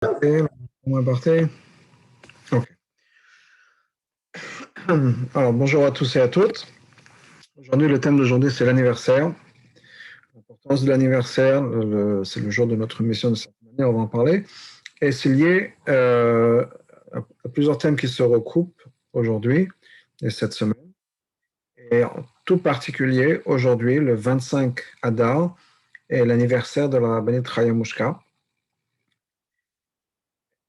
On est parti. Ok. Alors, bonjour à tous et à toutes. Aujourd'hui, le thème d'aujourd'hui, c'est l'anniversaire. L'importance de l'anniversaire, c'est le jour de notre mission de cette année, on va en parler. Et c'est lié à plusieurs thèmes qui se recoupent aujourd'hui et cette semaine. Et en tout particulier, aujourd'hui, le 25 Adar, est l'anniversaire de la rabbinite Chaya Mushka.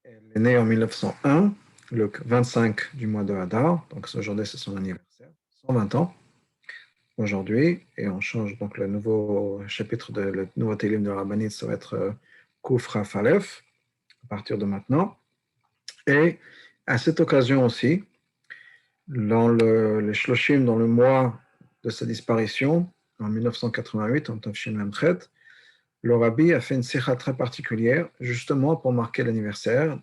Elle est née en 1901, le 25 du mois de Adar. Donc aujourd'hui, c'est son anniversaire, 120 ans. Aujourd'hui, et on change donc le nouveau chapitre le nouveau télim de la Rabbinite, ça va être Kouf Raf Aleph, à partir de maintenant. Et à cette occasion aussi, dans les Shloshim, dans le mois de sa disparition, en 1988, en Tafshin Memchet, le Rabbi a fait une sikha très particulière, justement pour marquer l'anniversaire,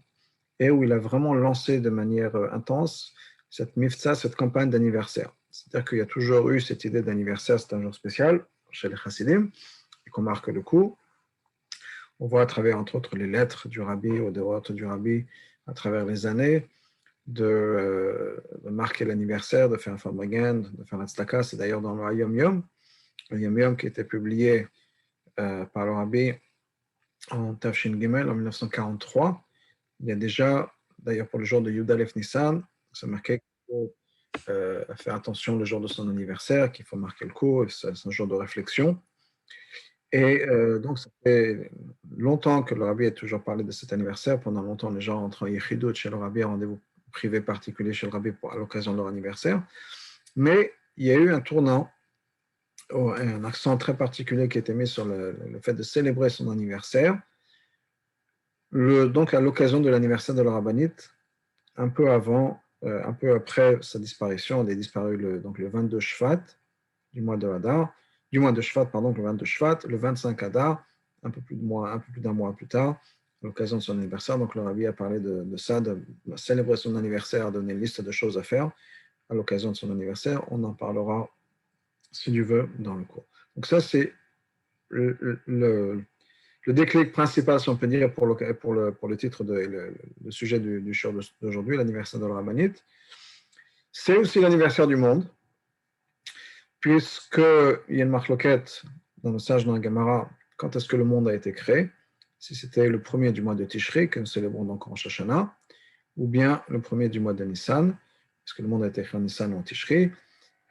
et où il a vraiment lancé de manière intense cette mifta, cette campagne d'anniversaire. C'est-à-dire qu'il y a toujours eu cette idée d'anniversaire, c'est un jour spécial chez les chassidim, et qu'on marque le coup. On voit à travers, entre autres, les lettres du rabbi ou des rotes du rabbi, à travers les années, de marquer l'anniversaire, de faire un farmagan, de faire un tzedaka. C'est d'ailleurs dans le Hayom Yom, le Yom Yom qui était publié par le rabbi en Tafshin Gimel en 1943. Il y a déjà, d'ailleurs pour le jour de Yudalef Nissan, c'est marqué qu'il faut faire attention le jour de son anniversaire, qu'il faut marquer le coup, c'est un jour de réflexion. Et donc, ça fait longtemps que le rabbi a toujours parlé de cet anniversaire. Pendant longtemps, les gens rentrent en Yechidut chez le rabbi, en rendez-vous privé particulier chez le rabbi à l'occasion de leur anniversaire. Mais il y a eu un tournant, un accent très particulier qui a été mis sur le fait de célébrer son anniversaire. Donc, à l'occasion de l'anniversaire de la rabbinite, un peu avant, un peu après sa disparition, elle est disparue donc le 22 Shvat du mois de Hadar, du mois de Shvat, pardon, le 22 Shvat, le 25 Hadar, un peu plus d'un mois plus tard, à l'occasion de son anniversaire. Donc le Rabbi a parlé de ça, de célébrer son anniversaire, donner une liste de choses à faire à l'occasion de son anniversaire. On en parlera, si tu veux, dans le cours. Donc ça, c'est le déclic principal, si on peut dire, pour le titre, le sujet du show d'aujourd'hui, l'anniversaire de la Rabbinite. C'est aussi l'anniversaire du monde, puisqu'il y a une marloquette dans le sage dans la Gemara, quand est-ce que le monde a été créé, si c'était le premier du mois de Tishri, que nous célébrons donc en Rosh Hashanah, ou bien le premier du mois de Nissan, parce que le monde a été créé en Nissan ou en Tishri,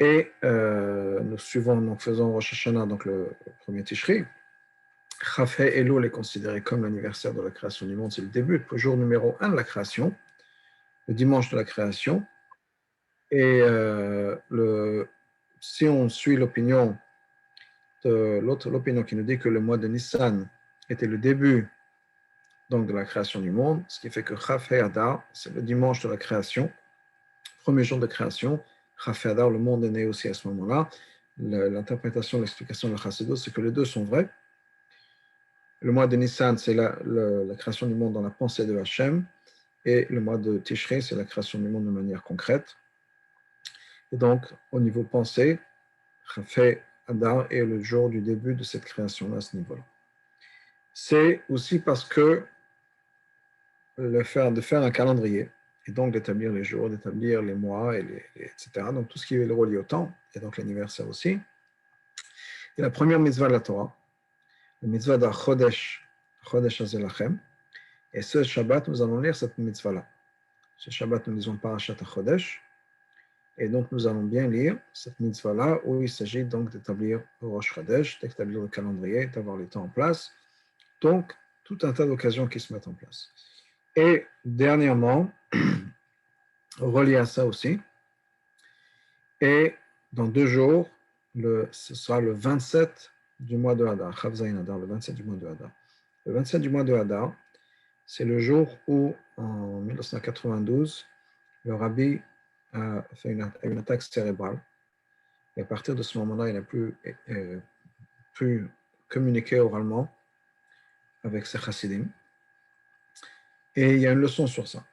et nous faisons Rosh Hashanah, donc le premier Tishri. Chafé Elul est considéré comme l'anniversaire de la création du monde, c'est le début, le jour numéro 1 de la création, le dimanche de la création, et si on suit l'opinion l'opinion qui nous dit que le mois de Nissan était le début donc, de la création du monde, ce qui fait que Chafé Adar, c'est le dimanche de la création, premier jour de création. Chafé Adar, le monde est né aussi à ce moment-là. L'interprétation, l'explication de la Chassidut, c'est que les deux sont vrais. Le mois de Nissan, c'est la création du monde dans la pensée de Hachem, et le mois de Tishri, c'est la création du monde de manière concrète. Et donc, au niveau pensée, Chafé Adar est le jour du début de cette création-là, à ce niveau-là. C'est aussi parce que de faire un calendrier, et donc d'établir les jours, d'établir les mois, etc. Donc tout ce qui est relié au temps, et donc l'anniversaire aussi. Et la première mitzvah de la Torah, la mitzvah de Chodesh, Chodesh Azelachem, et ce Shabbat, nous allons lire cette mitzvah-là. Ce Shabbat, nous lisons Parashat Chodesh, et donc nous allons bien lire cette mitzvah-là, où il s'agit donc d'établir le Rosh Chodesh, d'établir le calendrier, d'avoir les temps en place. Donc, tout un tas d'occasions qui se mettent en place. Et dernièrement, relié à ça aussi, et dans 2 jours, ce sera le 27 du mois de Hadar, Chavzaïn Hadar, le 27 du mois de Hadar. Le 27 du mois de Hadar, c'est le jour où, en 1992, le rabbi a fait une attaque cérébrale. Et à partir de ce moment-là, il n'a plus pu communiquer oralement avec ses chassidim. Et il y a une leçon sur ça.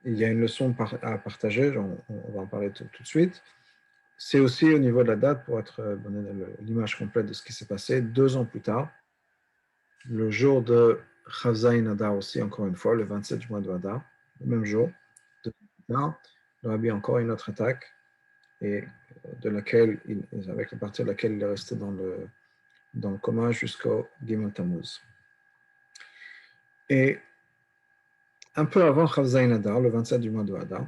Il y a une leçon à partager, on va en parler tout de suite. C'est aussi au niveau de la date, pour donner l'image complète de ce qui s'est passé, 2 ans plus tard, le jour de Chavzaïn Adar aussi, encore une fois, le 27 du mois de Adar, le même jour. Le Rabbi a encore une autre attaque, et avec la partie de laquelle il est resté dans le coma jusqu'au Gimel Tammuz. Et un peu avant Chavzaïn Adar, le 27 du mois de Adar,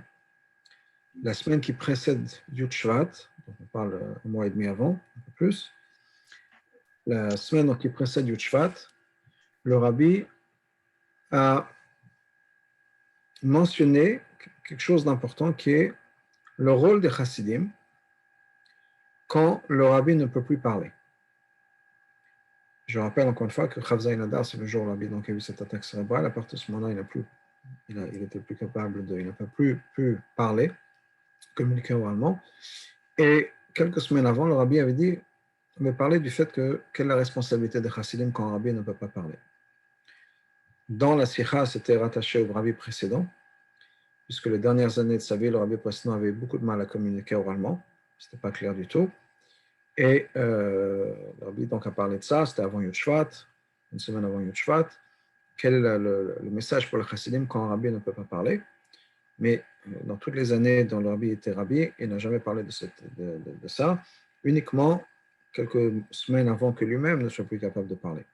la semaine qui précède Yud Shvat, donc on parle un mois et demi avant, un peu plus, la semaine qui précède Yud Shvat, le Rabbi a mentionné quelque chose d'important qui est le rôle des chassidim quand le Rabbi ne peut plus parler. Je rappelle encore une fois que Chavzaïn Adar, c'est le jour où le Rabbi donc, a eu cette attaque cérébrale. À partir de ce moment-là, il était plus capable il n'a pas pu parler, communiquer oralement. Et quelques semaines avant, le Rabbi avait parlé du fait quelle est la responsabilité des chassidim quand un Rabbi ne peut pas parler. Dans la Sikha, c'était rattaché au Rabbi précédent, puisque les dernières années de sa vie, le Rabbi précédent avait beaucoup de mal à communiquer oralement. Ce n'était pas clair du tout. Et le Rabbi donc a parlé de ça, c'était avant Yud Shvat, une semaine avant Yud Shvat. Quel est le message pour le chassidim quand un Rabbi ne peut pas parler? Mais dans toutes les années dont le Rabbi était Rabbi, il n'a jamais parlé de ça, uniquement quelques semaines avant que lui-même ne soit plus capable de parler.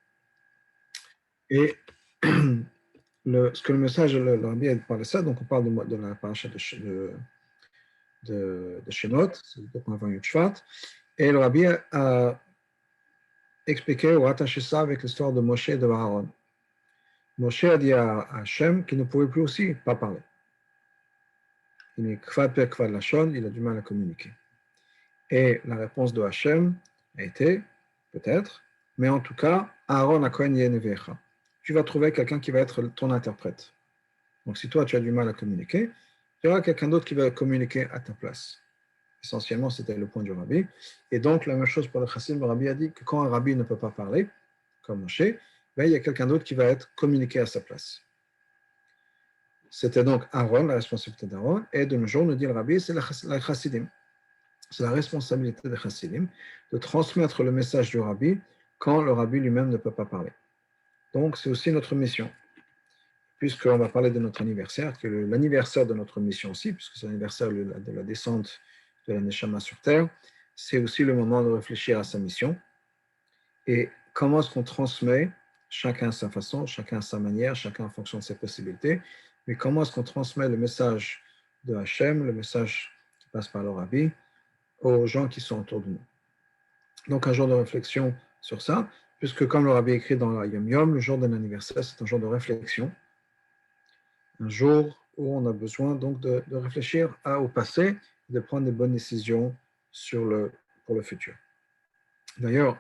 Et ce que le message, le Rabbi a parlé de ça, donc on parle de la paracha de Shemot, c'est avant Yud Shvat, et le Rabbi a expliqué ou rattaché ça avec l'histoire de Moshe et de Aaron. Moshe a dit à Hachem qu'il ne pouvait plus aussi pas parler. Il est kvad per kvad lachon, il a du mal à communiquer. Et la réponse de Hachem a été, peut-être, mais en tout cas, Aaron Akohen Yenevecha. Tu vas trouver quelqu'un qui va être ton interprète. Donc si toi tu as du mal à communiquer, il y aura quelqu'un d'autre qui va communiquer à ta place. Essentiellement, c'était le point du Rabbi. Et donc, la même chose pour le chassid, le Rabbi a dit que quand un Rabbi ne peut pas parler, comme Moshe, ben, il y a quelqu'un d'autre qui va être communiqué à sa place. C'était donc Aaron, la responsabilité d'Aaron, et de nos jours, nous dit le Rabbi, c'est la chassidim. C'est la responsabilité des chassidim de transmettre le message du Rabbi quand le Rabbi lui-même ne peut pas parler. Donc, c'est aussi notre mission. Puisqu'on va parler de notre anniversaire, qui est l'anniversaire de notre mission aussi, puisque c'est l'anniversaire de la descente de la Neshama sur Terre, c'est aussi le moment de réfléchir à sa mission et comment est-ce qu'on transmet, chacun à sa façon, chacun à sa manière, chacun en fonction de ses possibilités, mais comment est-ce qu'on transmet le message de Hachem, le message qui passe par le Rabbi, aux gens qui sont autour de nous. Donc un jour de réflexion sur ça, puisque comme le Rabbi écrit dans la Yom Yom, le jour de l'anniversaire, c'est un jour de réflexion, un jour où on a besoin donc de réfléchir au passé, de prendre des bonnes décisions pour le futur. D'ailleurs,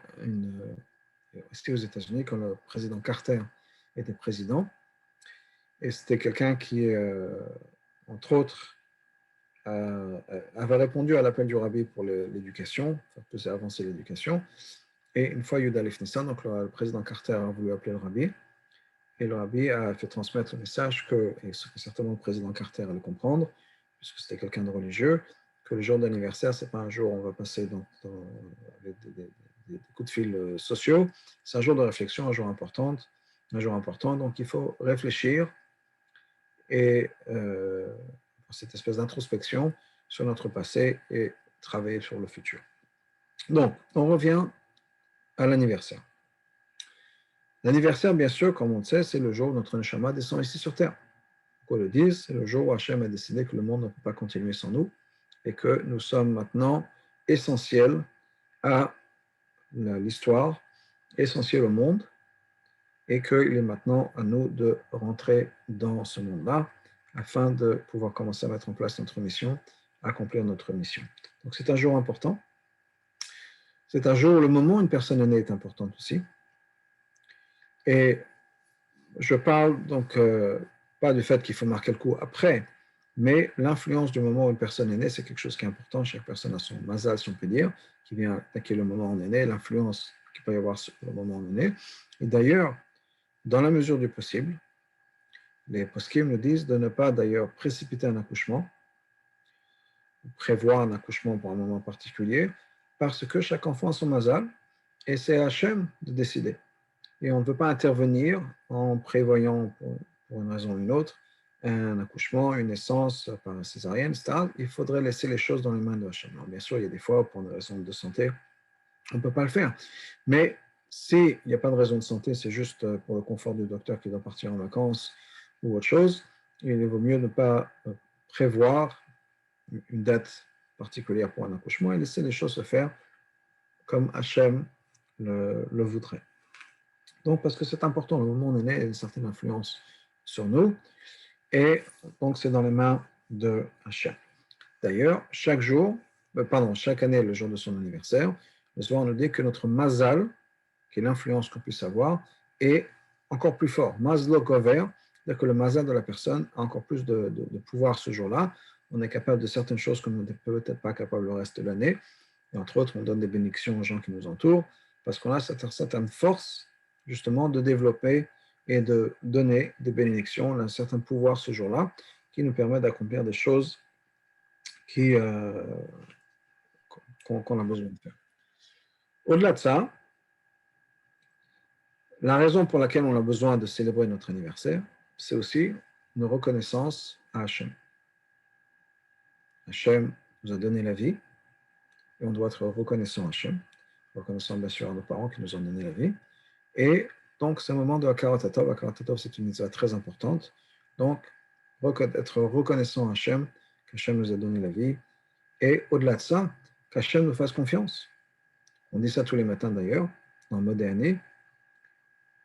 ici aux États-Unis, quand le président Carter était président, et c'était quelqu'un qui, entre autres, avait répondu à l'appel du Rabbi pour l'éducation, faire avancer l'éducation, et une fois Yuda Alef Nissan, donc le président Carter a voulu appeler le Rabbi, et le Rabbi a fait transmettre le message et ce que certainement le président Carter allait comprendre, puisque c'était quelqu'un de religieux, que le jour d'anniversaire, ce n'est pas un jour où on va passer avec des coups de fil sociaux, c'est un jour de réflexion, un jour important, donc il faut réfléchir et cette espèce d'introspection sur notre passé et travailler sur le futur. Donc, on revient à l'anniversaire. L'anniversaire, bien sûr, comme on le sait, c'est le jour où notre Neshama descend ici sur Terre. Pourquoi le disent? C'est le jour où Hachem a décidé que le monde ne peut pas continuer sans nous et que nous sommes maintenant essentiels à l'histoire, essentiels au monde, et qu'il est maintenant à nous de rentrer dans ce monde-là afin de pouvoir commencer à mettre en place notre mission, accomplir notre mission. Donc c'est un jour important. C'est un jour où le moment où une personne est née est important aussi. Et je parle donc pas du fait qu'il faut marquer le coup après, mais l'influence du moment où une personne est née, c'est quelque chose qui est important. Chaque personne a son mazal, si on peut dire, qui vient attaquer le moment où on est né, l'influence qu'il peut y avoir sur le moment où on est né. Et d'ailleurs, dans la mesure du possible, les poskim nous disent de ne pas d'ailleurs précipiter un accouchement, prévoir un accouchement pour un moment particulier, parce que chaque enfant a son mazal, et c'est à Hachem de décider. et on ne veut pas intervenir en prévoyant pour une raison ou une autre un accouchement, une naissance par césarienne, etc. Il faudrait laisser les choses dans les mains de Hachem. Alors, bien sûr, il y a des fois, pour des raisons de santé, on ne peut pas le faire. Mais s'il n'y a pas de raison de santé, c'est juste pour le confort du docteur qui doit partir en vacances ou autre chose, il vaut mieux ne pas prévoir une date particulière pour un accouchement et laisser les choses se faire comme Hachem le voudrait. Donc, parce que c'est important, le moment où on est né, il y a une certaine influence sur nous, et donc c'est dans les mains de Hachem. D'ailleurs, chaque année, le jour de son anniversaire, le soir, nous dit que notre mazal, qui est l'influence qu'on puisse avoir, est encore plus fort. Mazlo gover, c'est-à-dire que le mazal de la personne a encore plus de pouvoir ce jour-là. On est capable de certaines choses qu'on n'est peut-être pas capable le reste de l'année. Et entre autres, on donne des bénédictions aux gens qui nous entourent, parce qu'on a cette certaine force, justement, de développer et de donner des bénédictions, on a un certain pouvoir ce jour-là, qui nous permet d'accomplir des choses qu'on a besoin de faire. Au-delà de ça, la raison pour laquelle on a besoin de célébrer notre anniversaire, c'est aussi une reconnaissance à Hachem. Hachem nous a donné la vie, et on doit être reconnaissant à Hachem, reconnaissant bien sûr à nos parents qui nous ont donné la vie, et donc c'est un moment de Hakarat Hatov. Hakarat Hatov, c'est une mitzvah très importante, donc être reconnaissant à Hachem, qu'Hachem nous a donné la vie, et au-delà de ça, qu'Hachem nous fasse confiance. On dit ça tous les matins d'ailleurs, dans le Modéani,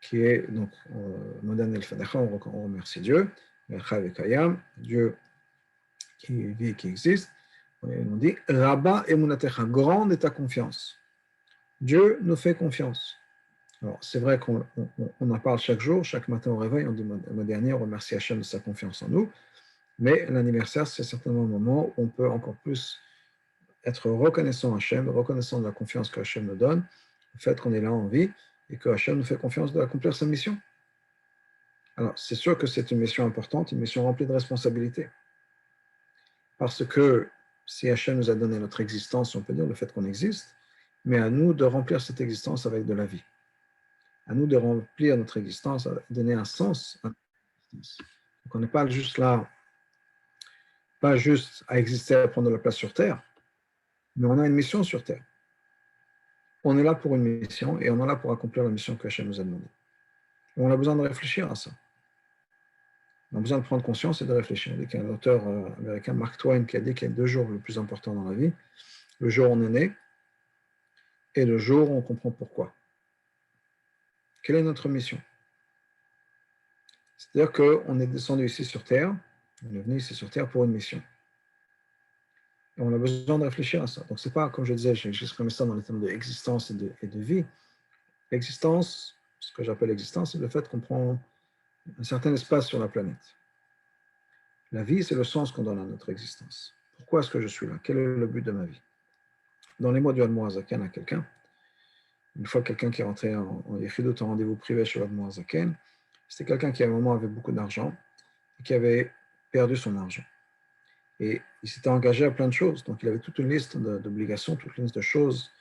qui est donc Modéani el-Fadacha, on remercie Dieu, Dieu qui vit, qui existe. Et on dit Rabba emunatecha, grande est ta confiance. Dieu nous fait confiance. Alors, c'est vrai qu'on en parle chaque jour, chaque matin au réveil, on dit Modéani, on remercie Hachem de sa confiance en nous, mais l'anniversaire, c'est certainement un moment où on peut encore plus être reconnaissant à Hachem, reconnaissant de la confiance que Hachem nous donne, le fait qu'on est là en vie et que Hachem nous fait confiance d'accomplir sa mission. Alors, c'est sûr que c'est une mission importante, une mission remplie de responsabilités. Parce que si Hachem nous a donné notre existence, on peut dire le fait qu'on existe, mais à nous de remplir cette existence avec de la vie. À nous de remplir notre existence, à donner un sens à notre existence. Donc, on n'est pas juste là, pas juste à exister, à prendre de la place sur Terre, mais on a une mission sur Terre. On est là pour une mission et on est là pour accomplir la mission que Hachem nous a demandée. On a besoin de réfléchir à ça. On a besoin de prendre conscience et de réfléchir. Il y a un auteur américain, Mark Twain, qui a dit qu'il y a 2 jours les plus importants dans la vie. Le jour où on est né et le jour où on comprend pourquoi. Quelle est notre mission? C'est-à-dire qu'on est descendu ici sur Terre, on est venu ici sur Terre pour une mission. Et on a besoin de réfléchir à ça. Donc, c'est pas, comme je disais, j'exprimais ça dans les termes d'existence et de vie. L'existence, ce que j'appelle l'existence, c'est le fait qu'on prend un certain espace sur la planète. La vie, c'est le sens qu'on donne à notre existence. Pourquoi est-ce que je suis là? Quel est le but de ma vie? Dans les mots du Admor Hazaken à quelqu'un, une fois quelqu'un qui est rentré en Yechidut, en rendez-vous privé chez l'Admor Hazaken, c'était quelqu'un qui à un moment avait beaucoup d'argent et qui avait perdu son argent. Et il s'était engagé à plein de choses. Donc il avait toute une liste d'obligations, toute une liste de choses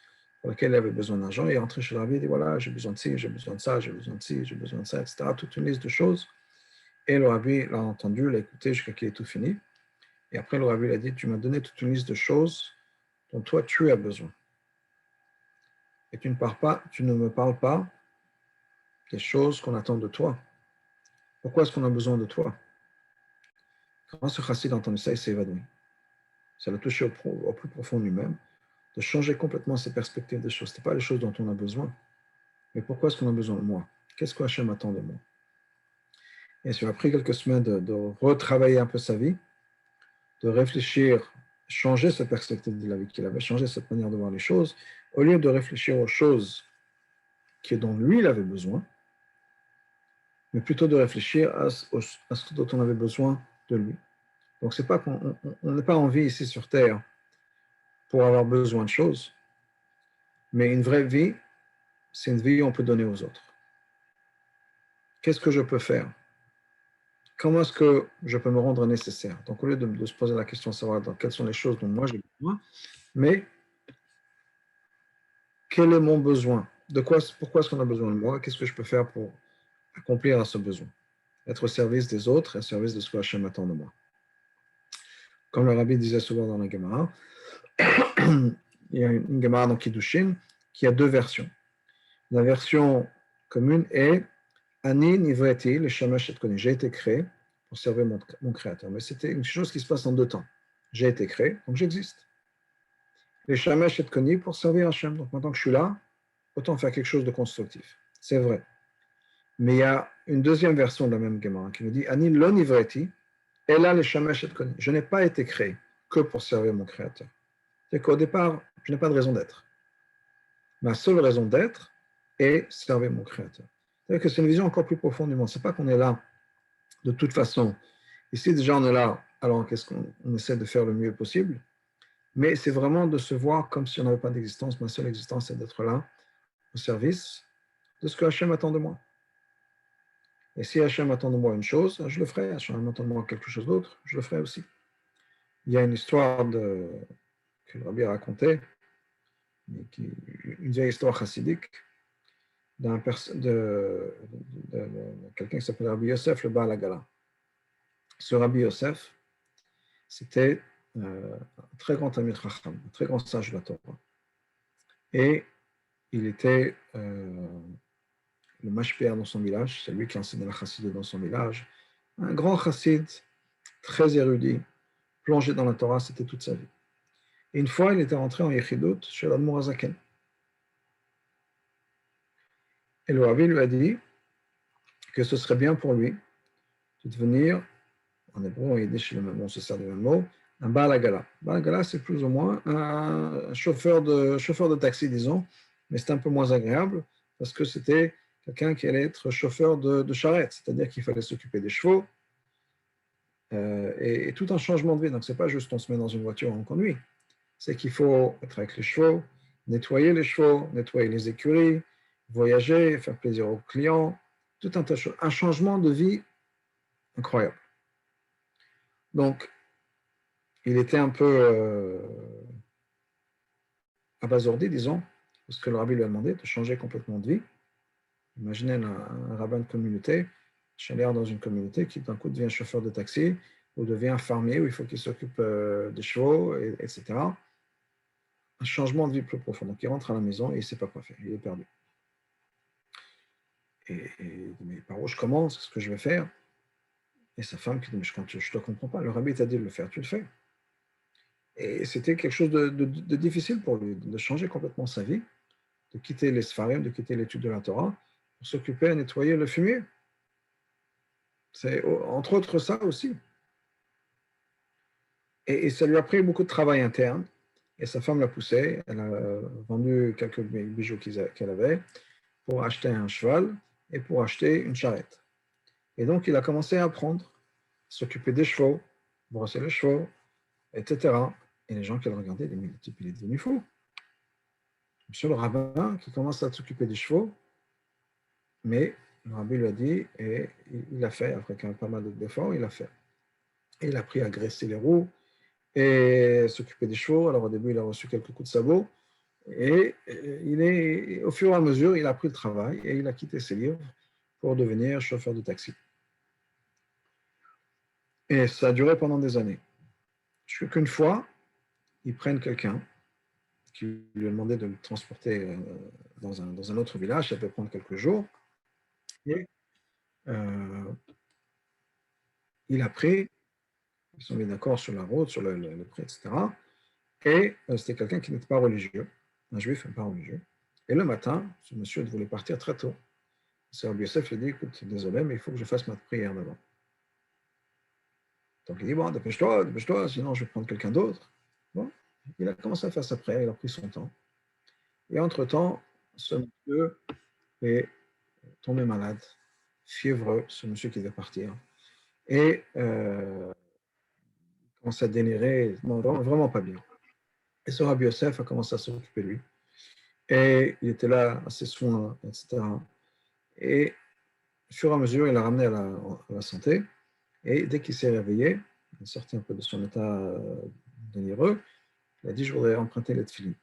pour lesquelles il avait besoin d'argent. Et il est rentré chez le Rabbi, il dit voilà, j'ai besoin de ci, j'ai besoin de ça, j'ai besoin de ci, j'ai besoin de ça, etc. Toute une liste de choses. Et le Rabbi l'a entendu, l'a écouté jusqu'à qu'il ait tout fini. Et après, le Rabbi l'a dit tu m'as donné toute une liste de choses dont toi tu as besoin. Et tu ne me parles pas des choses qu'on attend de toi. Pourquoi est-ce qu'on a besoin de toi? Quand ce chassid a entendu ça, il s'est évanoui. Ça l'a touché au plus profond de lui-même, de changer complètement ses perspectives des choses. Ce n'est pas les choses dont on a besoin. Mais pourquoi est-ce qu'on a besoin de moi? Qu'est-ce que Hachem attend de moi? Et ça a pris quelques semaines de retravailler un peu sa vie, de réfléchir, changer cette perspective de la vie qu'il avait, changer cette manière de voir les choses, au lieu de réfléchir aux choses dont lui il avait besoin, mais plutôt de réfléchir à ce dont on avait besoin de lui. Donc c'est pas qu'on n'est pas en vie ici sur Terre pour avoir besoin de choses, mais une vraie vie, c'est une vie qu'on peut donner aux autres. Qu'est-ce que je peux faire? Comment est-ce que je peux me rendre nécessaire? Donc au lieu de se poser la question de savoir quelles sont les choses dont moi j'ai besoin, mais quel est mon besoin? pourquoi est-ce qu'on a besoin de moi? Qu'est-ce que je peux faire pour accomplir ce besoin? Être au service des autres et au service de ce que Hachem attend de moi. Comme le rabbi disait souvent dans la Gemara, il y a une Gemara dans Kiddushin qui a deux versions. La version commune est Ani nivreti le shamash et koni. J'ai été créé pour servir mon créateur. Mais c'était une chose qui se passe en deux temps. J'ai été créé, donc j'existe. Les shamash et koni pour servir Hachem. Donc maintenant que je suis là, autant faire quelque chose de constructif. C'est vrai. Mais il y a une deuxième version de la même Gemara qui nous dit Ani lo nivreti, et là le shamash et koni. Je n'ai pas été créé que pour servir mon créateur. C'est qu'au départ, je n'ai pas de raison d'être. Ma seule raison d'être est servir mon créateur. C'est-à-dire que c'est une vision encore plus profonde du monde. Ce n'est pas qu'on est là de toute façon. Ici, déjà, on est là, alors qu'est-ce qu'on essaie de faire le mieux possible, mais c'est vraiment de se voir comme si on n'avait pas d'existence. Ma seule existence, c'est d'être là, au service de ce que Hachem attend de moi. Et si Hachem attend de moi une chose, je le ferai. Hachem attend de moi quelque chose d'autre, je le ferai aussi. Il y a une histoire que le rabbi a racontée, une vieille histoire chassidique, de quelqu'un qui s'appelle Rabbi Yosef, le Baal Agala. Ce Rabbi Yosef, c'était un très grand Talmid Chacham, un très grand sage de la Torah. Et il était le mashpéa dans son village, c'est lui qui enseignait la chassidut dans son village. Un grand chassid, très érudit, plongé dans la Torah, c'était toute sa vie. Et une fois, il était rentré en Yechidut chez l'Admour Hazaken. Et le Rabbi lui a dit que ce serait bien pour lui de devenir, en hébreu, en yiddish, on se sert du même mot, un Baal Agala. Baal Agala, c'est plus ou moins un chauffeur de taxi, disons, mais c'est un peu moins agréable parce que c'était quelqu'un qui allait être chauffeur de charrette, c'est-à-dire qu'il fallait s'occuper des chevaux et tout un changement de vie. Donc, ce n'est pas juste on se met dans une voiture et on conduit, c'est qu'il faut être avec les chevaux, nettoyer les chevaux, nettoyer les écuries, voyager, faire plaisir aux clients, tout un tas de choses. Un changement de vie incroyable. Donc, il était un peu abasourdi, disons, parce que le rabbi lui a demandé de changer complètement de vie. Imaginez un rabbin de communauté, chaliard dans une communauté qui d'un coup devient chauffeur de taxi ou devient fermier où il faut qu'il s'occupe des chevaux, etc. Un changement de vie plus profond. Donc il rentre à la maison et il ne sait pas quoi faire, il est perdu. Et il dit, mais par où je commence? Qu'est-ce que je vais faire? Et sa femme qui dit, mais je ne te comprends pas, le rabbi t'a dit de le faire, tu le fais. Et c'était quelque chose de difficile pour lui, de changer complètement sa vie, de quitter les Sfarim, de quitter l'étude de la Torah, pour s'occuper à nettoyer le fumier. C'est entre autres ça aussi. Et ça lui a pris beaucoup de travail interne. Et sa femme l'a poussé. Elle a vendu quelques bijoux qu'elle avait pour acheter un cheval et pour acheter une charrette. Et donc, il a commencé à apprendre, s'occuper des chevaux, brosser les chevaux, etc. Et les gens qui le regardaient, ils disaient, mais le type, il est devenu fou. Monsieur le rabbin qui commence à s'occuper des chevaux, mais le rabbin lui a dit, et il a fait, après pas mal d'efforts, il a fait. Et il a appris à graisser les roues et s'occuper des chevaux. Alors au début, il a reçu quelques coups de sabot. Et au fur et à mesure, il a pris le travail et il a quitté ses livres pour devenir chauffeur de taxi. Et ça a duré pendant des années. Jusqu'à qu'une fois, ils prennent quelqu'un qui lui a demandé de le transporter dans un autre village, ça peut prendre quelques jours. Et il a pris, ils sont mis d'accord sur la route, sur le prix, etc. Et c'était quelqu'un qui n'était pas religieux, un juif pas religieux. Et le matin, ce monsieur voulait partir très tôt. C'est Rabbi Yosef lui dit, écoute, désolé, mais il faut que je fasse ma prière d'avant. Donc il dit, bon, dépêche-toi, sinon je vais prendre quelqu'un d'autre. Bon, il a commencé à faire sa prière, il a pris son temps. Et entre-temps, ce monsieur est tombé malade, fiévreux, ce monsieur qui devait partir. Et il commence à délirer, non, vraiment pas bien. Et ce Rabbi Yosef a commencé à s'occuper de lui. Et il était là à ses soins, etc. Et au fur et à mesure, il l'a ramené à la santé. Et dès qu'il s'est réveillé, il est sorti un peu de son état délireux, il a dit, je voudrais emprunter les tefilines.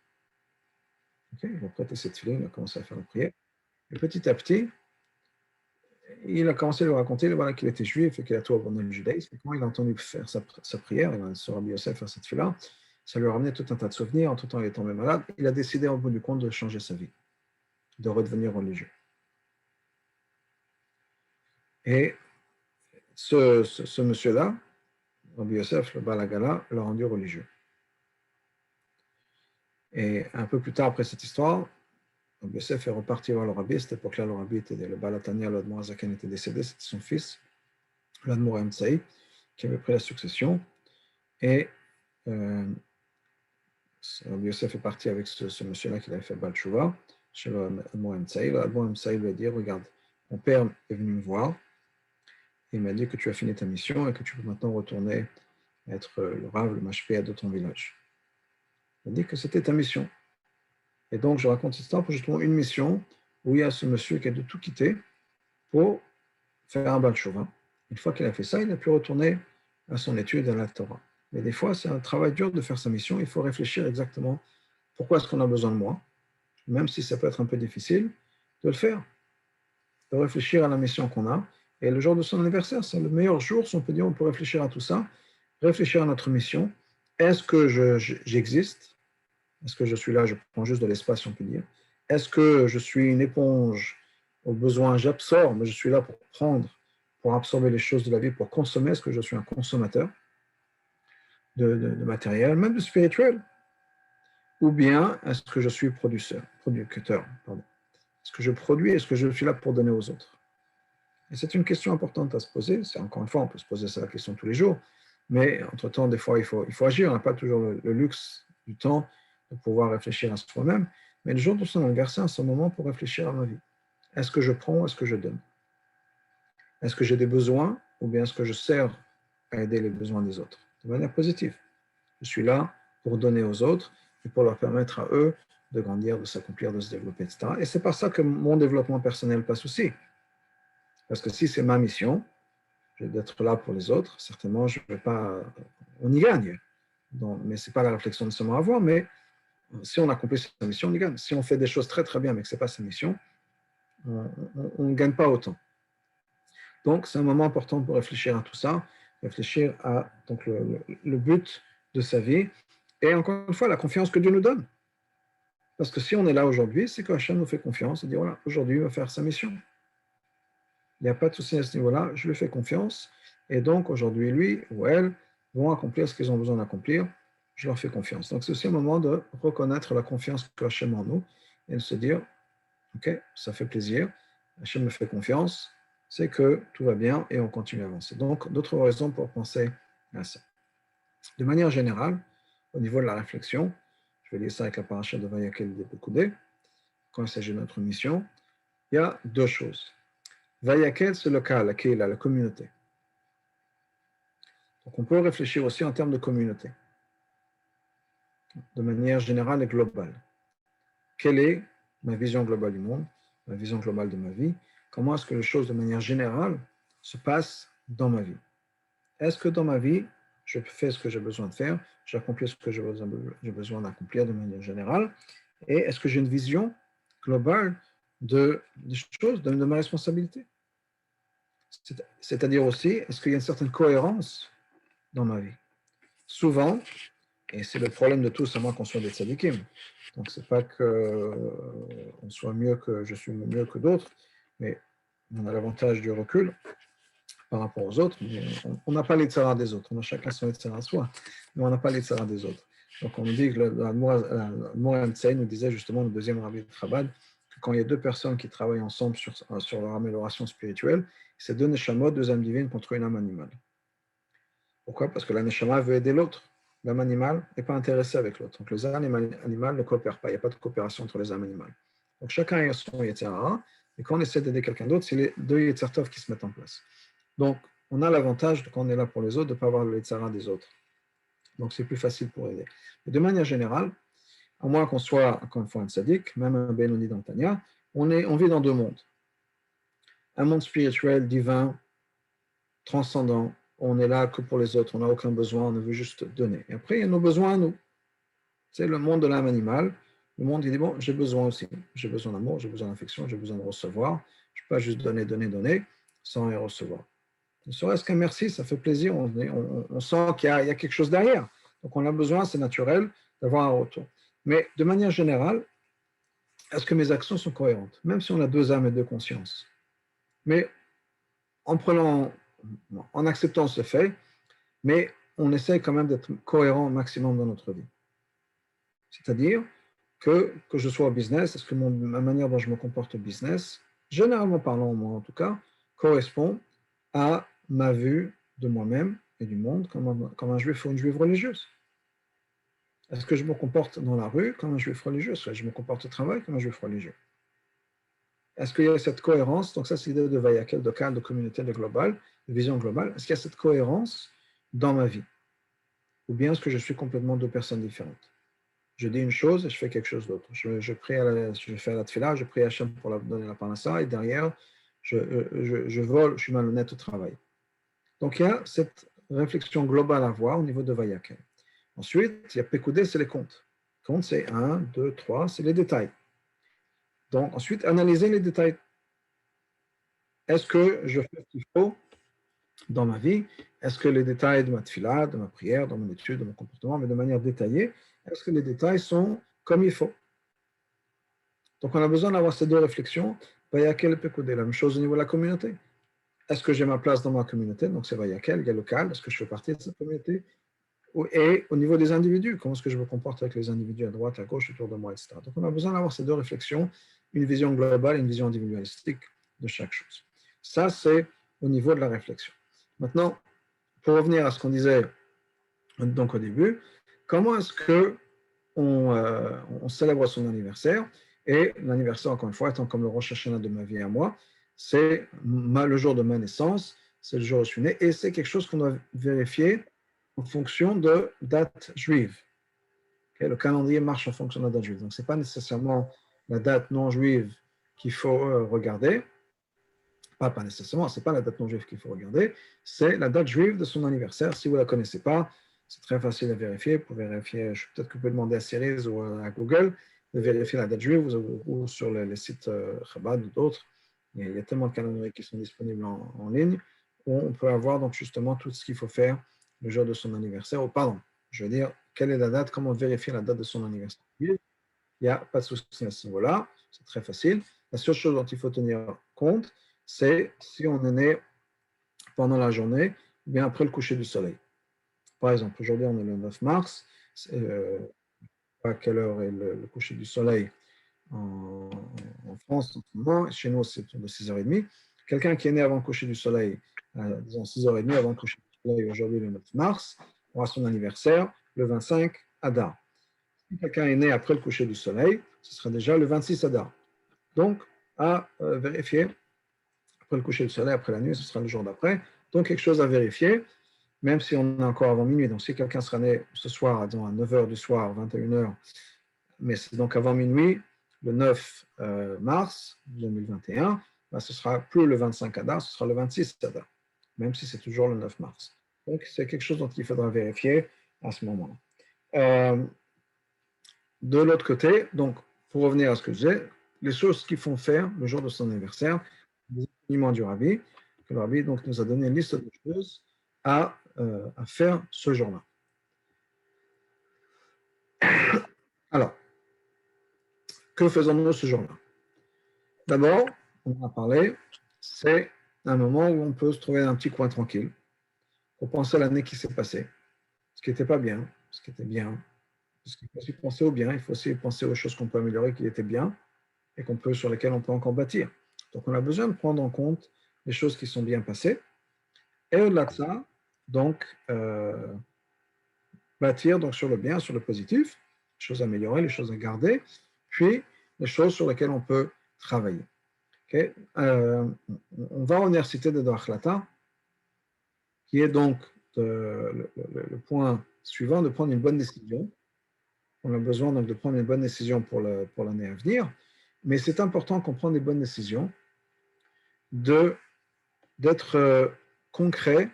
Okay, il a prêté cette fille, il a commencé à faire la prière. Et petit à petit, il a commencé à lui raconter voilà, qu'il était juif et qu'il a tout abandonné le judaïsme. Et quand il a entendu faire sa prière, il a sur Rabbi Yosef faire cette fille-là, ça lui a ramené tout un tas de souvenirs. Entre-temps, il est tombé malade. Il a décidé, au bout du compte, de changer sa vie, de redevenir religieux. Et ce monsieur-là, Rabbi Yosef, le Balagala, l'a rendu religieux. Et un peu plus tard, après cette histoire, Rabbi Yosef est reparti voir le Rabbi. À cette époque-là, le Rabbi était le Balatania, l'Admor Azaken était décédé, c'était son fils, l'Admor Emsaï, qui avait pris la succession. Et Rabbi Yosef est parti avec ce monsieur-là qui avait fait Baal Tshuva, chez l'Admor Emsaï. L'Admor Emsaï lui a dit, regarde, mon père est venu me voir, et il m'a dit que tu as fini ta mission et que tu peux maintenant retourner être le Rav, le Mashpéa de ton village. Il a dit que c'était ta mission. Et donc, je raconte cette histoire pour justement une mission où il y a ce monsieur qui a dû tout quitter pour faire un Baal Tshuva. Une fois qu'il a fait ça, il a pu retourner à son étude à la Torah. Mais des fois, c'est un travail dur de faire sa mission. Il faut réfléchir exactement pourquoi est-ce qu'on a besoin de moi, même si ça peut être un peu difficile, de le faire, de réfléchir à la mission qu'on a. Et le jour de son anniversaire, c'est le meilleur jour, si on peut dire, on peut réfléchir à tout ça, réfléchir à notre mission. Est-ce que j'existe? Est-ce que je suis là, je prends juste de l'espace, si on peut dire? Est-ce que je suis une éponge aux besoins, j'absorbe, mais je suis là pour prendre, pour absorber les choses de la vie, pour consommer? Est-ce que je suis un consommateur de matériel, même de spirituel? Ou bien est-ce que je suis producteur? Pardon. Est-ce que je produis? Est-ce que je suis là pour donner aux autres? Et c'est une question importante à se poser. C'est encore une fois, on peut se poser cette question tous les jours, mais entre-temps, des fois, il faut agir. On n'a pas toujours le luxe du temps de pouvoir réfléchir à soi-même. Mais le jour de son anniversaire, c'est un moment pour réfléchir à ma vie. Est-ce que je prends ou est-ce que je donne? Est-ce que j'ai des besoins ou bien est-ce que je sers à aider les besoins des autres? De manière positive. Je suis là pour donner aux autres et pour leur permettre à eux de grandir, de s'accomplir, de se développer, etc. Et c'est par ça que mon développement personnel passe aussi. Parce que si c'est ma mission, d'être là pour les autres, certainement, je ne vais pas. On y gagne. Donc, mais ce n'est pas la réflexion de seulement avoir, mais si on accomplit sa mission, on y gagne. Si on fait des choses très très bien, mais que ce n'est pas sa mission, on ne gagne pas autant. Donc, c'est un moment important pour réfléchir à tout ça, réfléchir à donc, le but de sa vie et encore une fois, la confiance que Dieu nous donne. Parce que si on est là aujourd'hui, c'est que Hachem nous fait confiance et dit voilà, aujourd'hui, il va faire sa mission. Il n'y a pas de souci à ce niveau-là, je lui fais confiance. Et donc, aujourd'hui, lui ou elle vont accomplir ce qu'ils ont besoin d'accomplir. Je leur fais confiance. Donc, c'est aussi un moment de reconnaître la confiance que Hachem a en nous et de se dire ok, ça fait plaisir, Hachem me fait confiance, c'est que tout va bien et on continue à avancer. Donc, d'autres raisons pour penser à ça. De manière générale, au niveau de la réflexion, je vais lire ça avec la paracha de Vayakel de Bekoudé, quand il s'agit de notre mission, il y a deux choses. Vayakel, c'est le cas, la communauté. Donc, on peut réfléchir aussi en termes de communauté, de manière générale et globale. Quelle est ma vision globale du monde, ma vision globale de ma vie? Comment est-ce que les choses, de manière générale, se passent dans ma vie? Est-ce que dans ma vie, je fais ce que j'ai besoin de faire, j'accomplis ce que j'ai besoin d'accomplir de manière générale? Et est-ce que j'ai une vision globale des choses, de ma responsabilité? C'est-à-dire aussi, est-ce qu'il y a une certaine cohérence dans ma vie? Souvent, et c'est le problème de tous, à moins qu'on soit des tzadikim. Donc, c'est pas qu'on soit mieux que je suis mieux que d'autres, mais on a l'avantage du recul par rapport aux autres. On n'a pas les tzaras des autres. On a chacun son tzaras à soi, mais on n'a pas les tzaras des autres. Donc, on nous dit que le Moran Tsein nous disait justement, le deuxième rabbi de Chabad, que quand il y a deux personnes qui travaillent ensemble sur leur amélioration spirituelle, c'est deux neshamot, deux âmes divines contre une âme animale. Pourquoi? Parce que la neshama veut aider l'autre. L'âme animale n'est pas intéressée avec l'autre. Donc les âmes animales ne coopèrent pas. Il n'y a pas de coopération entre les âmes animales. Donc chacun a son Yetzirah. Et quand on essaie d'aider quelqu'un d'autre, c'est les deux Yetzirtov qui se mettent en place. Donc on a l'avantage, quand on est là pour les autres, de ne pas avoir le Yetzirah des autres. Donc c'est plus facile pour aider. Mais de manière générale, à moins qu'on soit, encore une fois, un tzaddik, même un Benoni dans Tanya, on vit dans deux mondes. Un monde spirituel, divin, transcendant. On est là que pour les autres, on n'a aucun besoin, on veut juste donner. Et après, il y a nos besoins à nous. C'est le monde de l'âme animale, Le monde, il dit, bon, j'ai besoin aussi. J'ai besoin d'amour, j'ai besoin d'affection, j'ai besoin de recevoir. Je ne peux pas juste donner, donner, donner sans rien recevoir. Ne serait-ce qu'un merci, ça fait plaisir. On sent qu'il y a quelque chose derrière. Donc, on a besoin, c'est naturel, d'avoir un retour. Mais de manière générale, est-ce que mes actions sont cohérentes? Même si on a deux âmes et deux consciences. Mais en acceptant ce fait, mais on essaie quand même d'être cohérent au maximum dans notre vie. C'est-à-dire que je sois au business, est-ce que ma manière dont je me comporte au business, généralement parlant, moi en tout cas, correspond à ma vue de moi-même et du monde comme un juif ou une juive religieuse? Est-ce que je me comporte dans la rue comme un juif religieux? Est-ce que je me comporte au travail comme un juif religieux? Est-ce qu'il y a cette cohérence? Donc ça, c'est l'idée de Vayakel, de cadre, de communauté, de global, de vision globale. Est-ce qu'il y a cette cohérence dans ma vie? Ou bien est-ce que je suis complètement deux personnes différentes? Je dis une chose et je fais quelque chose d'autre. Je fais la tefila, je prie à Hachem pour donner la parnassa et derrière, je vole, je suis malhonnête au travail. Donc il y a cette réflexion globale à avoir au niveau de Vayakel. Ensuite, il y a Pekoudé, c'est les comptes. Compte, c'est 1, 2, 3, c'est les détails. Donc ensuite, analyser les détails. Est-ce que je fais ce qu'il faut dans ma vie? Est-ce que les détails de ma tefila, de ma prière, de mon étude, de mon comportement, mais de manière détaillée, est-ce que les détails sont comme il faut? Donc, on a besoin d'avoir ces deux réflexions. Vayakel Pekoudé, la même chose au niveau de la communauté. Est-ce que j'ai ma place dans ma communauté? Donc, c'est Vayakel, il y a local. Est-ce que je fais partie de cette communauté? Et au niveau des individus, comment est-ce que je me comporte avec les individus à droite, à gauche, autour de moi, etc. Donc, on a besoin d'avoir ces deux réflexions, une vision globale et une vision individualistique de chaque chose. Ça, c'est au niveau de la réflexion. Maintenant, pour revenir à ce qu'on disait donc au début, comment est-ce que on célèbre son anniversaire? Et l'anniversaire, encore une fois, étant comme le Rosh Hashanah de ma vie à moi, c'est le jour de ma naissance, c'est le jour où je suis né, et c'est quelque chose qu'on doit vérifier en fonction de date juive. Okay? Le calendrier marche en fonction de la date juive. Donc, ce n'est pas nécessairement la date non juive qu'il faut regarder. Pas nécessairement, ce n'est pas la date non juive qu'il faut regarder, c'est la date juive de son anniversaire. Si vous ne la connaissez pas, c'est très facile à vérifier. Vous pouvez vérifier, peut-être que vous pouvez demander à Cerise ou à Google de vérifier la date juive ou sur les sites Chabad ou d'autres. Il y a tellement de calendriers qui sont disponibles en ligne où on peut avoir donc justement tout ce qu'il faut faire le jour de son anniversaire. Ou pardon, je veux dire, quelle est la date, comment vérifier la date de son anniversaire. Il n'y a pas de souci à ce niveau-là, c'est très facile. La seule chose dont il faut tenir compte, c'est si on est né pendant la journée ou bien après le coucher du soleil. Par exemple, aujourd'hui, on est le 9 mars. À quelle heure est le coucher du soleil en France en ce moment? Chez nous, c'est de 6h30. Quelqu'un qui est né avant le coucher du soleil, disons 6h30 avant le coucher du soleil, aujourd'hui, le 9 mars, aura son anniversaire le 25 Adar. Si quelqu'un est né après le coucher du soleil, ce sera déjà le 26 Adar. Donc, à vérifier après le coucher du soleil, après la nuit, ce sera le jour d'après. Donc, quelque chose à vérifier, même si on est encore avant minuit. Donc, si quelqu'un sera né ce soir, à 9h du soir, 21h, mais c'est donc avant minuit, le 9 mars 2021, ben, ce sera plus le 25 Adar, ce sera le 26 Adar, même si c'est toujours le 9 mars. Donc, c'est quelque chose dont il faudra vérifier à ce moment-là. De l'autre côté, donc, pour revenir à ce que je disais, les choses qu'il faut faire le jour de son anniversaire, les enseignements du Rabbi, que le Rabbi donc, nous a donné une liste de choses à faire ce jour-là. Alors, que faisons-nous ce jour-là? D'abord, on en a parlé, c'est un moment où on peut se trouver dans un petit coin tranquille pour penser à l'année qui s'est passée, ce qui n'était pas bien, ce qui était bien. Parce qu'il faut aussi penser au bien, il faut aussi penser aux choses qu'on peut améliorer, qui étaient bien, et sur lesquelles on peut encore bâtir. Donc, on a besoin de prendre en compte les choses qui sont bien passées, et au-delà de ça, donc, bâtir donc, sur le bien, sur le positif, les choses à améliorer, les choses à garder, puis les choses sur lesquelles on peut travailler. Okay? On va en citer de Achlata, qui est donc le point suivant, de prendre une bonne décision. On a besoin donc de prendre une bonne décision pour l'année à venir, mais c'est important qu'on prenne des bonnes décisions, d'être concret,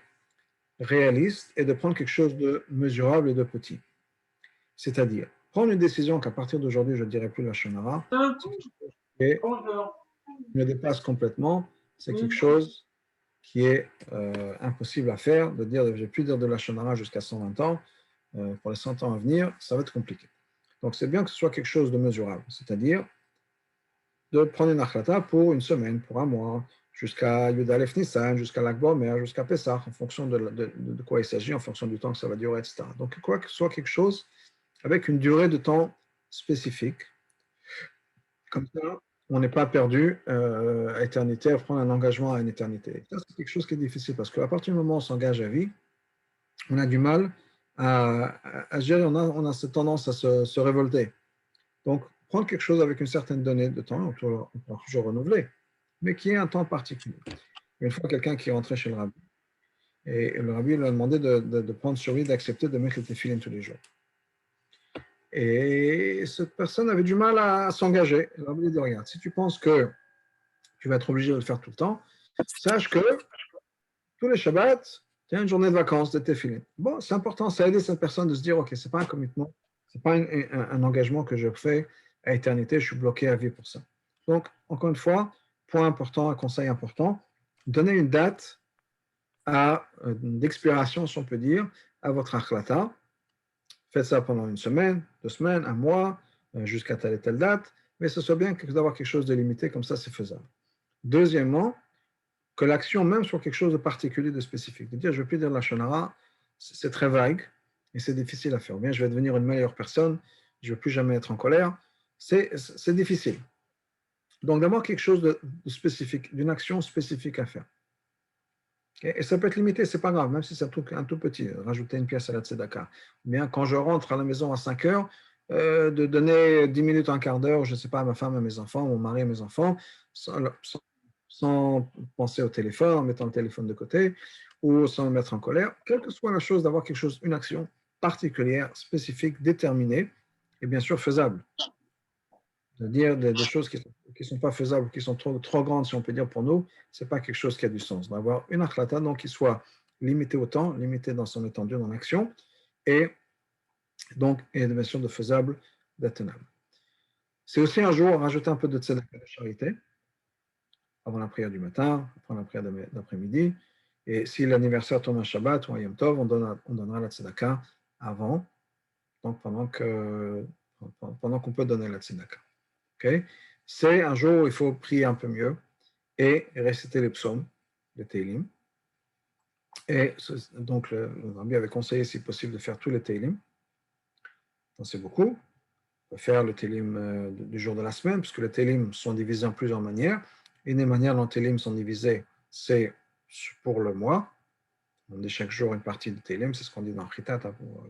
réaliste et de prendre quelque chose de mesurable et de petit. C'est-à-dire, prendre une décision qu'à partir d'aujourd'hui, je ne dirai plus la Shonara, et me dépasse complètement, c'est quelque chose qui est impossible à faire, de dire, je ne vais plus dire de la Shonara jusqu'à 120 ans, pour les 100 ans à venir, ça va être compliqué. Donc c'est bien que ce soit quelque chose de mesurable, c'est-à-dire de prendre une akhlata pour une semaine, pour un mois, jusqu'à Yud Aleph Nissan, jusqu'à l'Akbomer, jusqu'à Pessah, en fonction de quoi il s'agit, en fonction du temps que ça va durer, etc. Donc quoi que ce soit quelque chose avec une durée de temps spécifique, comme ça, on n'est pas perdu à éternité, à prendre un engagement à une éternité. Ça, c'est quelque chose qui est difficile, parce qu'à partir du moment où on s'engage à vie, on a du mal à gérer, on a cette tendance à se révolter. Donc, prendre quelque chose avec une certaine donnée de temps, on peut toujours renouveler, mais qui est un temps particulier. Une fois, quelqu'un qui est rentré chez le rabbi, et le rabbi lui a demandé de prendre sur lui, d'accepter de mettre le téfilin tous les jours. Et cette personne avait du mal à s'engager. Le rabbi lui a dit, regarde, si tu penses que tu vas être obligé de le faire tout le temps, sache que tous les Shabbats, tu as une journée de vacances de téfilin. Bon, c'est important, ça a aidé cette personne de se dire, ok, ce n'est pas un commitment, ce n'est pas un engagement que je fais à éternité, je suis bloqué à vie pour ça. Donc, encore une fois, point important, un conseil important, donnez une date d'expiration, si on peut dire, à votre akhlata. Faites ça pendant une semaine, 2 semaines, un mois, jusqu'à telle et telle date, mais ce soit bien d'avoir quelque chose de limité, comme ça c'est faisable. Deuxièmement, que l'action même soit quelque chose de particulier, de spécifique. De dire, je ne vais plus dire la shonara, c'est très vague et c'est difficile à faire. Ou bien, je vais devenir une meilleure personne, je ne vais plus jamais être en colère. C'est difficile. Donc, d'avoir quelque chose de spécifique, d'une action spécifique à faire. Okay? Et ça peut être limité, c'est pas grave, même si c'est un tout petit, rajouter une pièce à la tzedaka. Ou bien, quand je rentre à la maison à 5 heures, de donner 10 minutes, un quart d'heure, je ne sais pas, à ma femme, à mes enfants, mon mari, à mes enfants, sans penser au téléphone, en mettant le téléphone de côté, ou sans me mettre en colère. Quelle que soit la chose, d'avoir quelque chose, une action particulière, spécifique, déterminée, et bien sûr faisable. De dire des choses qui ne sont pas faisables, qui sont trop grandes, si on peut dire, pour nous, ce n'est pas quelque chose qui a du sens. D'avoir une akhlata, donc, qui soit limitée au temps, limitée dans son étendue, dans l'action, et donc, et bien sûr, de faisable, d'atteignable. C'est aussi un jour, rajouter un peu de tzedaka de charité, avant la prière du matin, après la prière d'après-midi, et si l'anniversaire tombe un Shabbat ou un Yom Tov, on donnera la tzedaka avant, donc pendant qu'on peut donner la tzedaka. Okay? C'est un jour où il faut prier un peu mieux et réciter les psaumes, les Teilim. Et donc, le Rabbi avait conseillé, si possible, de faire tous les Teilim. Donc, c'est beaucoup. On peut faire le Teilim du jour de la semaine, puisque les Teilim sont divisés en plusieurs manières. Une des manières dont les Teilim sont divisés, c'est pour le mois. On dit chaque jour une partie du Teilim, c'est ce qu'on dit dans Chitat,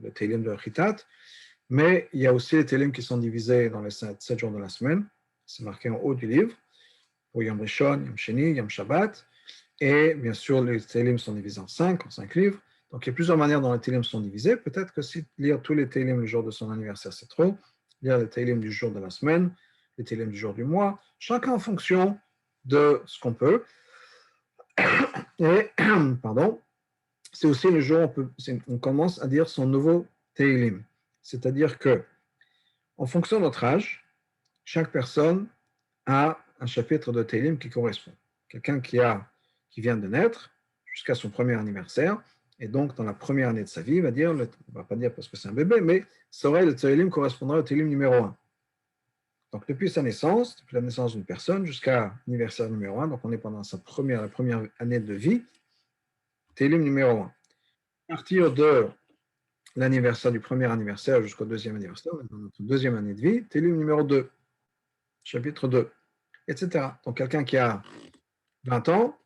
le Teilim de Chitat. Mais il y a aussi les Teilim qui sont divisés dans les 7 jours de la semaine. C'est marqué en haut du livre. Pour Yom Rishon, Yom Sheni, Yom Shabbat. Et bien sûr, les Télim sont divisés en 5 livres. Donc, il y a plusieurs manières dont les Télim sont divisés. Peut-être que si lire tous les Télim le jour de son anniversaire, c'est trop. Lire les Télim du jour de la semaine, les Télim du jour du mois, chacun en fonction de ce qu'on peut. Et, pardon, c'est aussi le jour où on commence à dire son nouveau Télim. C'est-à-dire que, en fonction de notre âge, chaque personne a un chapitre de Télim qui correspond. Quelqu'un qui vient de naître jusqu'à son premier anniversaire, et donc dans la première année de sa vie, il va dire, on ne va pas dire parce que c'est un bébé, mais le Télim correspondra au Télim numéro 1. Donc depuis sa naissance, depuis la naissance d'une personne jusqu'à l'anniversaire numéro 1, donc on est pendant la première année de vie, Télim numéro 1. À partir de l'anniversaire du premier anniversaire jusqu'au deuxième anniversaire, dans notre deuxième année de vie, Télim numéro 2, chapitre 2, etc. Donc quelqu'un qui a 20 ans,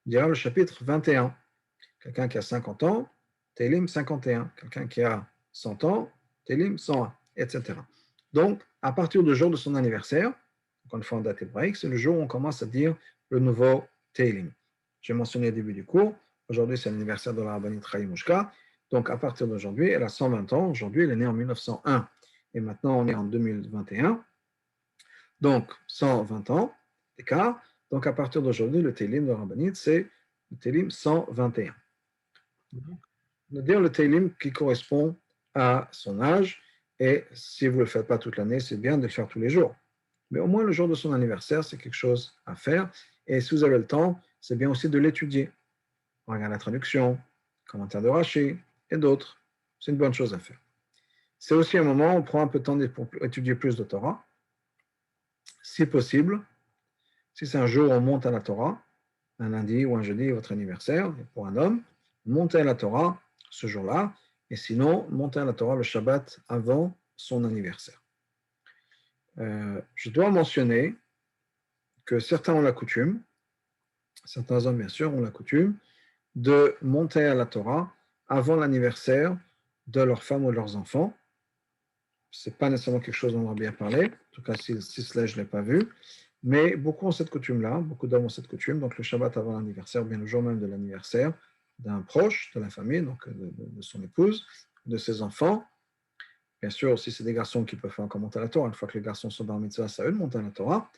il dira le chapitre 21. Quelqu'un qui a 50 ans, Télim 51. Quelqu'un qui a 100 ans, Télim 101, etc. Donc, à partir du jour de son anniversaire, encore une fois en date hébraïque, c'est le jour où on commence à dire le nouveau Télim. J'ai mentionné au début du cours, aujourd'hui c'est l'anniversaire de la rabbinite Chaim-Mushka, donc à partir d'aujourd'hui, elle a 120 ans, aujourd'hui elle est née en 1901, et maintenant on est en 2021, donc 120 ans d'écart, donc à partir d'aujourd'hui, le Télim de la rabbinite, c'est le Télim 121. On va dire le Télim qui correspond à son âge Et si vous ne le faites pas toute l'année, c'est bien de le faire tous les jours. Mais au moins le jour de son anniversaire, c'est quelque chose à faire. Et si vous avez le temps, c'est bien aussi de l'étudier. Regarde la traduction, commentaire de Rashi et d'autres. C'est une bonne chose à faire. C'est aussi un moment où on prend un peu de temps pour étudier plus de Torah. Si possible, si c'est un jour où on monte à la Torah, un lundi ou un jeudi, votre anniversaire, pour un homme, montez à la Torah ce jour-là, et sinon, montez à la Torah le Shabbat avant son anniversaire. Je dois mentionner que certains ont la coutume, certains hommes bien sûr ont la coutume, de monter à la Torah avant l'anniversaire de leur femme ou de leurs enfants. Ce n'est pas nécessairement quelque chose dont on va bien parler, en tout cas si cela je ne l'ai pas vu, mais beaucoup ont cette coutume-là, beaucoup d'hommes ont cette coutume, donc le Shabbat avant l'anniversaire, bien le jour même de l'anniversaire d'un proche de la famille, donc de son épouse, de ses enfants. Bien sûr, si c'est des garçons qui peuvent faire encore monter à la Torah, une fois que les garçons sont bar mitzvah, c'est à eux de monter à la Torah,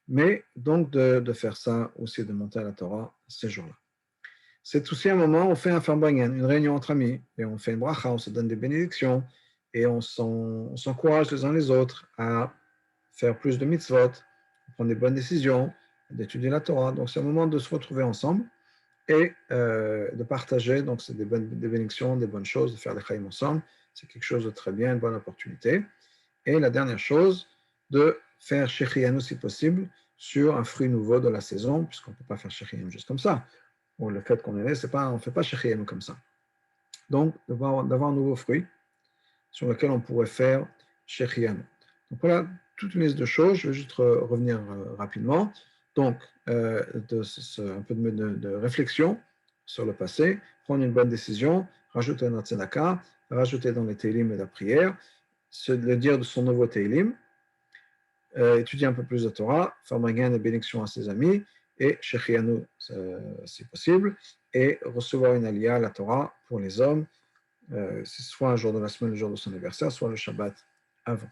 mais donc de faire ça aussi, de monter à la Torah ces jours-là. C'est aussi un moment où on fait un farbrengen, une réunion entre amis, et on fait une bracha, on se donne des bénédictions, et on s'encourage les uns les autres à faire plus de mitzvot, à prendre des bonnes décisions, d'étudier la Torah. Donc c'est un moment de se retrouver ensemble et de partager. Donc c'est des bénédictions, des bonnes choses, de faire des chaïm ensemble. C'est quelque chose de très bien, une bonne opportunité. Et la dernière chose, de faire shechianu si possible sur un fruit nouveau de la saison, puisqu'on ne peut pas faire shechianu juste comme ça. Bon, le fait qu'on est né, on ne fait pas shechianu comme ça. Donc d'avoir un nouveau fruit sur lequel on pourrait faire shechianu. Donc voilà toute une liste de choses. Je vais juste revenir rapidement. Donc, un peu de réflexion sur le passé, prendre une bonne décision, rajouter notre tzedaka, rajouter dans les teilim et la prière, le dire de son nouveau teilim, étudier un peu plus de Torah, faire magain et bénédiction à ses amis, et shechianu si possible, et recevoir une aliyah à la Torah pour les hommes, soit un jour de la semaine, le jour de son anniversaire, soit le Shabbat avant.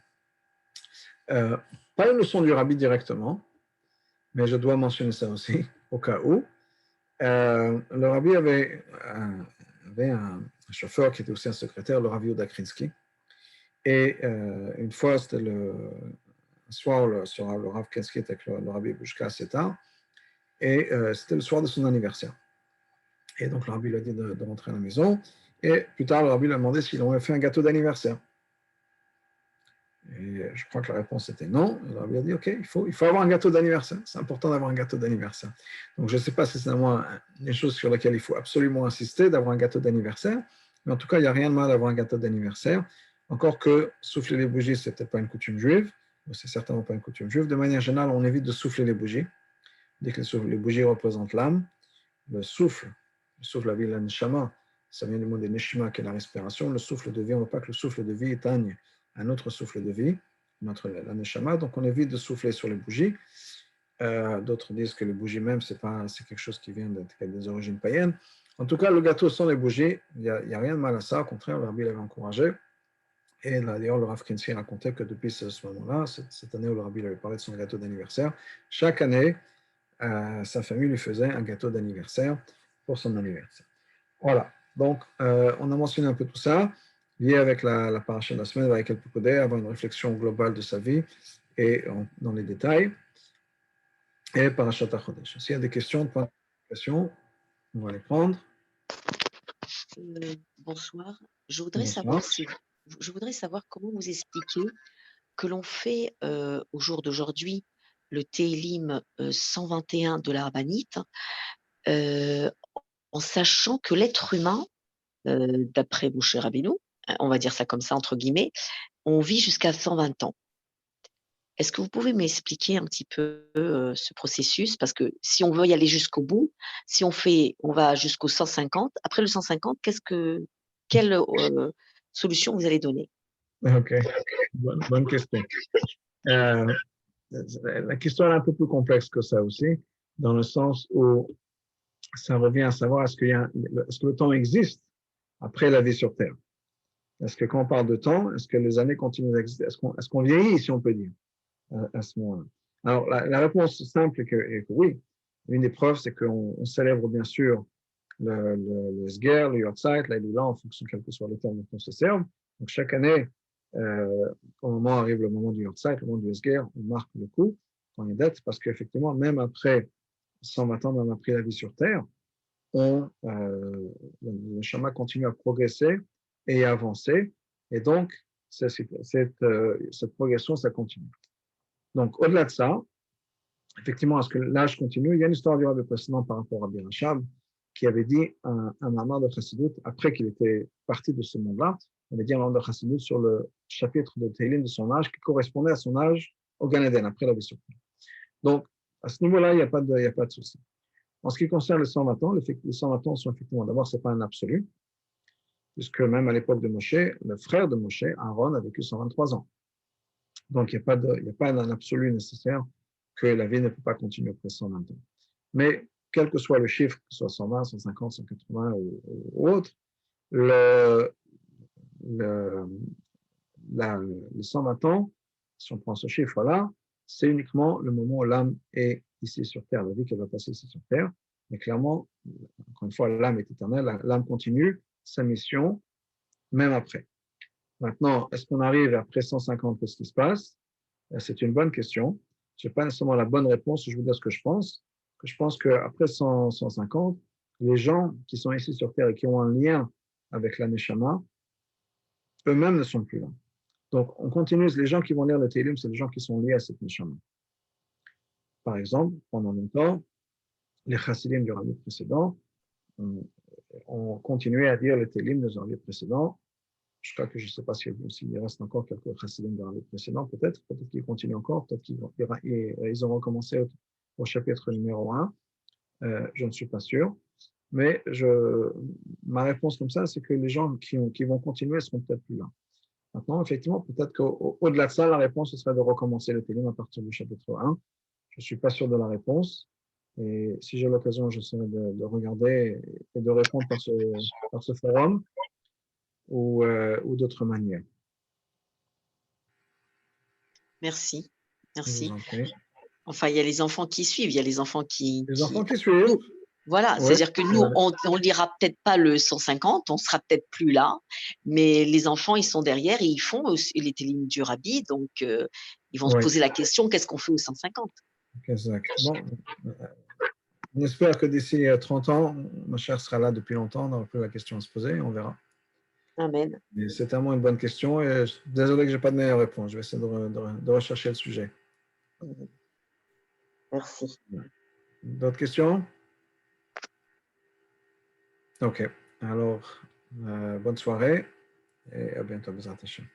Pas une leçon du rabbi directement, mais je dois mentionner ça aussi, au cas où. Le rabbi avait un chauffeur qui était aussi un secrétaire, le rabbi Yehuda Krinsky. Et une fois, c'était un soir, le Rav Krinsky était avec le rabbi Bushka assez tard, et c'était le soir de son anniversaire. Et donc le rabbi lui a dit de rentrer à la maison, et plus tard, le rabbi lui a demandé s'il aurait fait un gâteau d'anniversaire. Et je crois que la réponse était non. Il leur a dit, OK, il faut avoir un gâteau d'anniversaire. C'est important d'avoir un gâteau d'anniversaire. Donc, je ne sais pas si c'est une chose sur laquelle il faut absolument insister, d'avoir un gâteau d'anniversaire. Mais en tout cas, il n'y a rien de mal d'avoir un gâteau d'anniversaire. Encore que souffler les bougies, ce n'est peut-être pas une coutume juive. C'est certainement pas une coutume juive. De manière générale, on évite de souffler les bougies. Dès que les bougies représentent l'âme, le souffle la vie, la neshama, ça vient du mot des neshima, qui est la respiration. Le souffle de vie, on ne veut pas que le souffle de vie éteigne un autre souffle de vie, la neshama, donc on évite de souffler sur les bougies. D'autres disent que les bougies même, c'est quelque chose qui vient des origines païennes. En tout cas, le gâteau sans les bougies, il n'y a rien de mal à ça, au contraire, le rabbi l'avait encouragé. Et d'ailleurs, le Rav Krinsky racontait que depuis ce moment-là, cette année où le rabbi avait parlé de son gâteau d'anniversaire, chaque année, sa famille lui faisait un gâteau d'anniversaire pour son anniversaire. Voilà, donc on a mentionné un peu tout ça, lié avec la paracha de la semaine, avec El Pekudei, avoir une réflexion globale de sa vie et dans les détails, et parachat HaChodesh. S'il y a des questions, on va les prendre. Bonsoir. Je voudrais savoir comment vous expliquez que l'on fait au jour d'aujourd'hui le Télim 121 de la Rabbinite, en sachant que l'être humain, d'après Moshe Rabbeinu, on va dire ça comme ça entre guillemets, on vit jusqu'à 120 ans. Est-ce que vous pouvez m'expliquer un petit peu ce processus? Parce que si on veut y aller jusqu'au bout, si on va jusqu'au 150, après le 150, quelle solution vous allez donner? Ok, bonne question. La question est un peu plus complexe que ça aussi, dans le sens où ça revient à savoir est-ce que le temps existe après la vie sur Terre? Est-ce que quand on parle de temps, est-ce que les années continuent d'exister? Est-ce qu'on vieillit, si on peut dire, à ce moment-là? Alors, la réponse simple est que oui. Une des preuves, c'est qu'on célèbre bien sûr le Sger, le Yortzeit, la Lula, en fonction quel que soit le terme dont on se serve. Donc, chaque année, au moment arrive le moment du Yortzeit, le moment du Esger, on marque le coup quand il y a dette, parce qu'effectivement, même après 120 ans, même après la vie sur Terre, le Shama continue à progresser et à avancer, et donc cette progression, ça continue. Donc, au-delà de ça, effectivement, est-ce que l'âge continue? Il y a une histoire du rabbi précédent par rapport à Rabbi Rachab, qui avait dit un mamar de Chassidut, après qu'il était parti de ce monde-là, il avait dit un mamar de Chassidut sur le chapitre de Tehillim de son âge, qui correspondait à son âge au Gan Eden, après la vie sur Terre. Donc, à ce niveau-là, il n'y a pas de souci. En ce qui concerne les 120 ans, les 120 ans sont effectivement, d'abord, ce n'est pas un absolu, puisque même à l'époque de Moshe, le frère de Moshe, Aaron, a vécu 123 ans. Donc, il n'y a pas un absolu nécessaire que la vie ne peut pas continuer après 120 ans. Mais, quel que soit le chiffre, que ce soit 120, 150, 180 ou autre, les 120 ans, si on prend ce chiffre-là, c'est uniquement le moment où l'âme est ici sur Terre, la vie qu'elle va passer ici sur Terre. Mais clairement, encore une fois, l'âme est éternelle, l'âme continue sa mission, même après. Maintenant, est-ce qu'on arrive après 150, qu'est-ce qui se passe? C'est une bonne question. Je n'ai pas nécessairement la bonne réponse, je vous dis ce que je pense. Que je pense qu'après 150, les gens qui sont ici sur Terre et qui ont un lien avec la Neshama, eux-mêmes ne sont plus là. Donc, on continue, les gens qui vont lire le Tehillim, c'est les gens qui sont liés à cette Neshama. Par exemple, pendant longtemps, les chassidim du rabbi précédent ont continué à dire le Tehillim des rabbis précédents. Je crois que je ne sais pas s'il reste encore quelques chassidim du rabbi précédent, peut-être qu'ils continuent encore, peut-être qu'ils auront commencé au chapitre numéro 1. Je ne suis pas sûr. Mais ma réponse comme ça, c'est que les gens qui vont continuer seront peut-être plus là. Maintenant, effectivement, peut-être qu'au-delà de ça, la réponse ce serait de recommencer le Tehillim à partir du chapitre 1. Je ne suis pas sûr de la réponse. Et si j'ai l'occasion, j'essaierai de regarder et de répondre par ce forum ou d'autres manières. Merci. Je vous Merci. en prie. Enfin, il y a les enfants qui suivent, il y a les enfants qui Les enfants qui suivent. nous, voilà, Ouais. c'est-à-dire que nous, on lira peut-être pas le 150, on sera peut-être plus là, mais les enfants, ils sont derrière et ils font aussi les Tehillim du Rabbi, donc ils vont se poser la question, qu'est-ce qu'on fait au 150? Exact. Bon, on espère que d'ici 30 ans, ma chère sera là depuis longtemps, on n'aura plus la question à se poser, on verra. Amen. C'est tellement une bonne question et désolé que je n'ai pas de meilleure réponse. Je vais essayer de rechercher le sujet. Merci. D'autres questions? OK. Alors, bonne soirée et à bientôt, Bezrat Hashem.